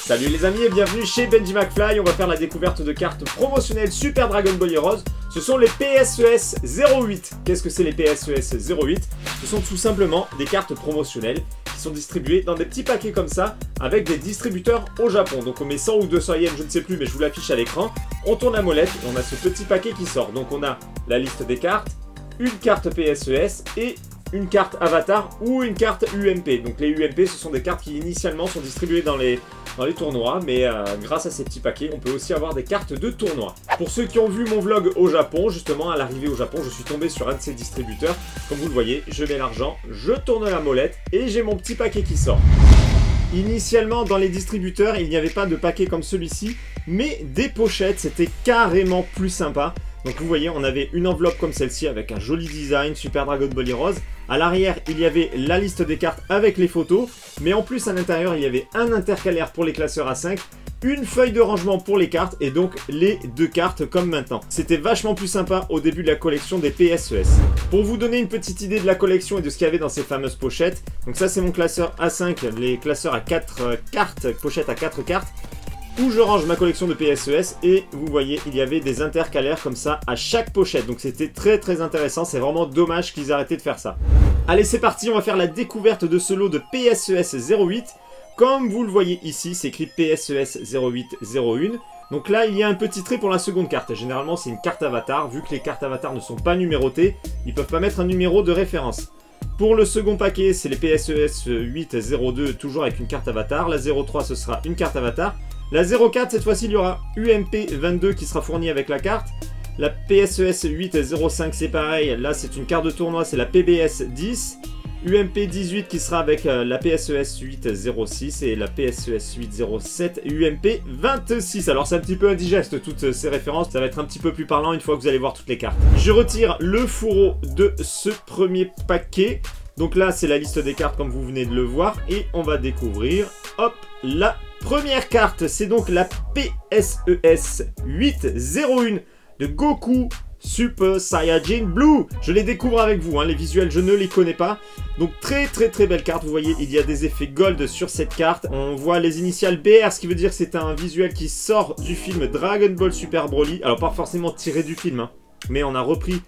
Salut les amis et bienvenue chez Benji McFly. On va faire la découverte de cartes promotionnelles Super Dragon Ball Heroes. Ce sont les PSES 08. Qu'est-ce que c'est les PSES 08? Ce sont tout simplement des cartes promotionnelles qui sont distribuées dans des petits paquets comme ça avec des distributeurs au Japon. Donc on met 100 ou 200 yens, je ne sais plus, mais je vous l'affiche à l'écran. On tourne la molette et on a ce petit paquet qui sort. Donc on a la liste des cartes, une carte PSES et une carte Avatar ou une carte UMP. Donc les UMP, ce sont des cartes qui initialement sont distribuées dans les tournois, mais grâce à ces petits paquets, on peut aussi avoir des cartes de tournoi. Pour ceux qui ont vu mon vlog au Japon, justement à l'arrivée au Japon, je suis tombé sur un de ces distributeurs. Comme vous le voyez, je mets l'argent, je tourne la molette et j'ai mon petit paquet qui sort. Initialement, dans les distributeurs, il n'y avait pas de paquet comme celui-ci, mais des pochettes, c'était carrément plus sympa. Donc vous voyez, on avait une enveloppe comme celle-ci avec un joli design, Super Dragon Ball Heroes. À l'arrière, il y avait la liste des cartes avec les photos. Mais en plus, à l'intérieur, il y avait un intercalaire pour les classeurs A5, une feuille de rangement pour les cartes et donc les deux cartes comme maintenant. C'était vachement plus sympa au début de la collection des PSES. Pour vous donner une petite idée de la collection et de ce qu'il y avait dans ces fameuses pochettes. Donc ça, c'est mon classeur A5, les classeurs à 4 cartes, pochettes à 4 cartes. Où je range ma collection de PSES et vous voyez il y avait des intercalaires comme ça à chaque pochette, donc c'était très intéressant, c'est vraiment dommage qu'ils arrêtaient de faire ça. Allez c'est parti, on va faire la découverte de ce lot de PSES 08. Comme vous le voyez ici, c'est écrit PSES 0801. Donc là il y a un petit trait pour la seconde carte, généralement c'est une carte avatar, vu que les cartes avatars ne sont pas numérotées, ils peuvent pas mettre un numéro de référence. Pour le second paquet, c'est les PSES 802, toujours avec une carte avatar, la 03 ce sera une carte avatar. La 04, cette fois-ci, il y aura UMP 22 qui sera fournie avec la carte. La PSES 805, c'est pareil. Là, c'est une carte de tournoi, c'est la PBS 10. UMP 18 qui sera avec la PSES 806 et la PSES 807 UMP 26. Alors, c'est un petit peu indigeste, toutes ces références. Ça va être un petit peu plus parlant une fois que vous allez voir toutes les cartes. Je retire le fourreau de ce premier paquet. Donc là, c'est la liste des cartes comme vous venez de le voir. Et on va découvrir, hop, la première carte, c'est donc la PSES 801 de Goku Super Saiyajin Blue. Je les découvre avec vous, hein. Les visuels je ne les connais pas. Donc très belle carte, vous voyez il y a des effets gold sur cette carte. On voit les initiales BR, ce qui veut dire que c'est un visuel qui sort du film Dragon Ball Super Broly. Alors pas forcément tiré du film, hein, mais on a repris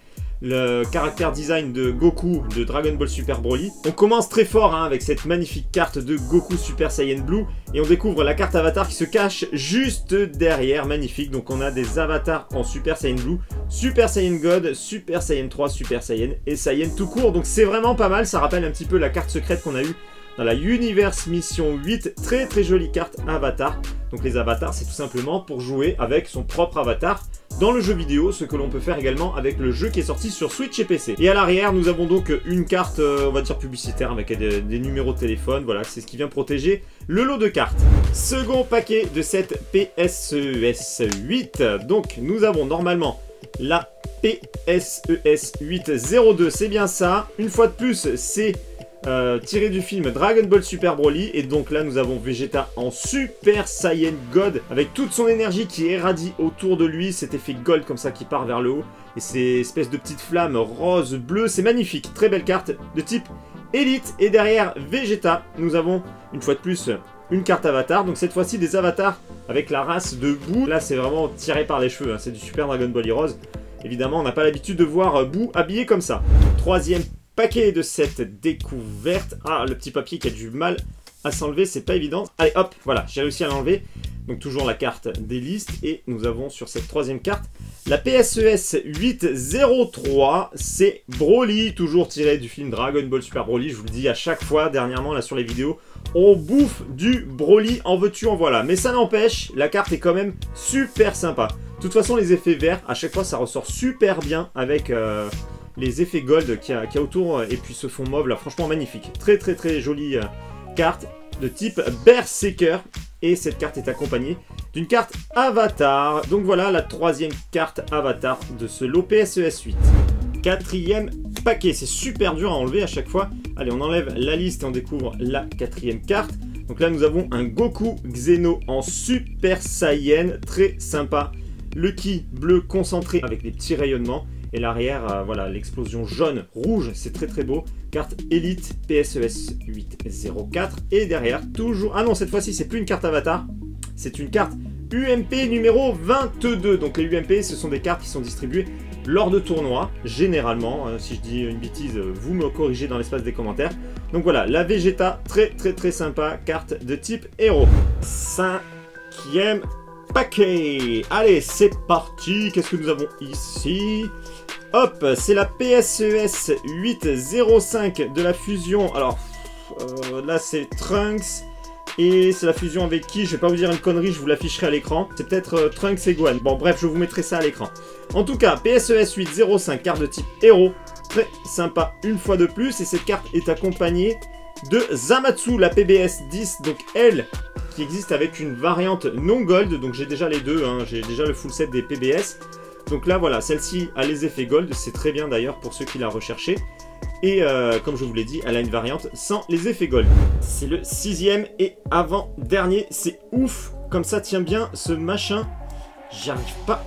le caractère design de Goku de Dragon Ball Super Broly. On commence très fort hein, avec cette magnifique carte de Goku Super Saiyan Blue et on découvre la carte avatar qui se cache juste derrière, magnifique. Donc on a des avatars en Super Saiyan Blue, Super Saiyan God, Super Saiyan 3, Super Saiyan et Saiyan tout court. Donc c'est vraiment pas mal, ça rappelle un petit peu la carte secrète qu'on a eue dans la Universe Mission 8, très jolie carte avatar. Donc les avatars c'est tout simplement pour jouer avec son propre avatar dans le jeu vidéo, ce que l'on peut faire également avec le jeu qui est sorti sur Switch et PC. Et à l'arrière nous avons donc une carte on va dire publicitaire avec des numéros de téléphone, voilà c'est ce qui vient protéger le lot de cartes. Second paquet de cette PSES 8, donc nous avons normalement la PSES 802, c'est bien ça, une fois de plus c'est tiré du film Dragon Ball Super Broly et donc là nous avons Vegeta en Super Saiyan God avec toute son énergie qui irradie autour de lui, cet effet gold comme ça qui part vers le haut et ces espèces de petites flammes rose, bleu, c'est magnifique, très belle carte de type Elite. Et derrière Vegeta nous avons une fois de plus une carte avatar, donc cette fois-ci des avatars avec la race de Boo. Là c'est vraiment tiré par les cheveux, hein. C'est du Super Dragon Ball Heroes. Évidemment on n'a pas l'habitude de voir Boo habillé comme ça. Troisième paquet de cette découverte. Ah, le petit papier qui a du mal à s'enlever, c'est pas évident. Allez hop, voilà, j'ai réussi à l'enlever. Donc toujours la carte des listes. Et nous avons sur cette troisième carte la PSES 803. C'est Broly, toujours tiré du film Dragon Ball Super Broly. Je vous le dis à chaque fois, dernièrement là sur les vidéos, on bouffe du Broly, en veux-tu, en voilà. Mais ça n'empêche, la carte est quand même super sympa. De toute façon, les effets verts, à chaque fois ça ressort super bien avec les effets gold qu'il y a autour et puis ce fond mauve là, franchement magnifique. Très jolie carte de type Berserker et cette carte est accompagnée d'une carte avatar. Donc voilà la troisième carte avatar de ce lot PSES 8. Quatrième paquet, c'est super dur à enlever à chaque fois. Allez, on enlève la liste et on découvre la quatrième carte. Donc là nous avons un Goku Xeno en Super Saiyan, très sympa. Le ki bleu concentré avec des petits rayonnements. Et l'arrière, voilà, l'explosion jaune, rouge, c'est très beau. Carte Elite PSES 804. Et derrière, toujours... Ah non, cette fois-ci, c'est plus une carte avatar. C'est une carte UMP numéro 22. Donc les UMP, ce sont des cartes qui sont distribuées lors de tournois, généralement. Si je dis une bêtise, vous me corrigez dans l'espace des commentaires. Donc voilà, la Vegeta, très sympa, carte de type héros. 5e paquet. Allez, c'est parti. Qu'est-ce que nous avons ici? Hop, c'est la PSES 805 de la fusion. Alors, là c'est Trunks. Et c'est la fusion avec qui? Je vais pas vous dire une connerie, je vous l'afficherai à l'écran. C'est peut-être Trunks et Gohan. Bon bref, je vous mettrai ça à l'écran. En tout cas, PSES 805, carte de type héros. Très sympa une fois de plus. Et cette carte est accompagnée de Zamatsu, la PBS 10. Donc elle, qui existe avec une variante non gold. Donc j'ai déjà les deux, hein. J'ai déjà le full set des PBS. Donc là voilà, celle-ci a les effets gold. C'est très bien d'ailleurs pour ceux qui la recherchaient. Et comme je vous l'ai dit, elle a une variante sans les effets gold. C'est le 6e et avant-dernier. C'est ouf, comme ça tient bien ce machin. J'arrive pas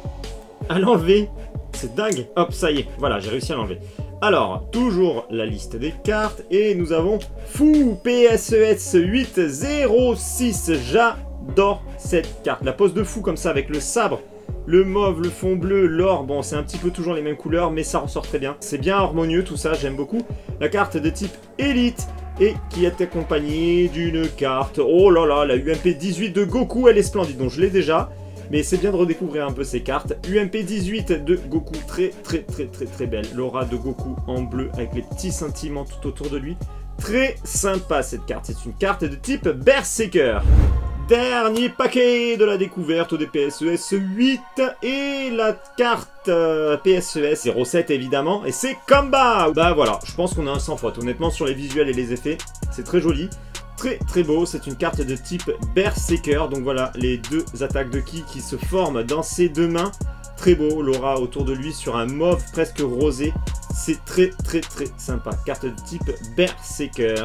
à l'enlever. C'est dingue. Hop, ça y est. Voilà, j'ai réussi à l'enlever. Alors, toujours la liste des cartes. Et nous avons Fou PSES 806. J'adore cette carte. La pose de fou comme ça avec le sabre. Le mauve, le fond bleu, l'or, bon c'est un petit peu toujours les mêmes couleurs mais ça ressort très bien. C'est bien harmonieux tout ça, j'aime beaucoup. La carte de type élite et qui est accompagnée d'une carte, oh là là, la UMP 18 de Goku, elle est splendide, donc je l'ai déjà. Mais c'est bien de redécouvrir un peu ces cartes. UMP 18 de Goku, très belle. L'aura de Goku en bleu avec les petits sentiments tout autour de lui. Très sympa cette carte, c'est une carte de type Berserker. Dernier paquet de la découverte des PSES 8 et la carte PSES 07 évidemment et c'est Combat. Bah voilà, je pense qu'on a un sans faute honnêtement sur les visuels et les effets, c'est très joli, très beau, c'est une carte de type Berserker, donc voilà les deux attaques de ki qui se forment dans ses deux mains, très beau, l'aura autour de lui sur un mauve presque rosé, c'est très sympa, carte de type Berserker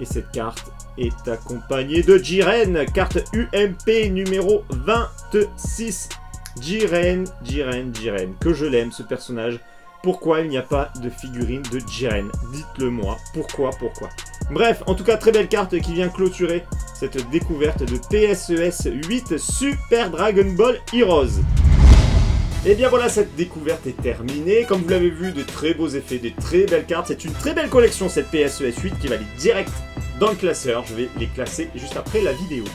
et cette carte est accompagné de Jiren, carte UMP numéro 26. Jiren, que je l'aime ce personnage. Pourquoi il n'y a pas de figurine de Jiren? Dites-le moi, pourquoi? Bref, en tout cas, très belle carte qui vient clôturer cette découverte de PSES 8 Super Dragon Ball Heroes. Et bien voilà, cette découverte est terminée. Comme vous l'avez vu, de très beaux effets, de très belles cartes. C'est une très belle collection cette PSES 8 qui va aller direct dans le classeur. Je vais les classer juste après la vidéo.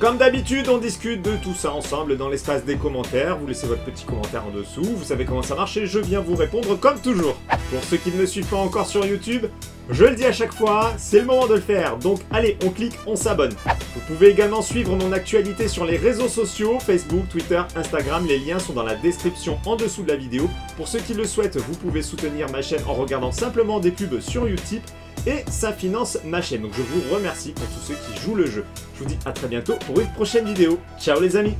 Comme d'habitude, on discute de tout ça ensemble dans l'espace des commentaires. Vous laissez votre petit commentaire en dessous. Vous savez comment ça marche et je viens vous répondre comme toujours. Pour ceux qui ne me suivent pas encore sur YouTube, je le dis à chaque fois, c'est le moment de le faire. Donc allez, on clique, on s'abonne. Vous pouvez également suivre mon actualité sur les réseaux sociaux, Facebook, Twitter, Instagram. Les liens sont dans la description en dessous de la vidéo. Pour ceux qui le souhaitent, vous pouvez soutenir ma chaîne en regardant simplement des pubs sur Utip. Et ça finance ma chaîne. Donc je vous remercie pour tous ceux qui jouent le jeu. Je vous dis à très bientôt pour une prochaine vidéo. Ciao les amis!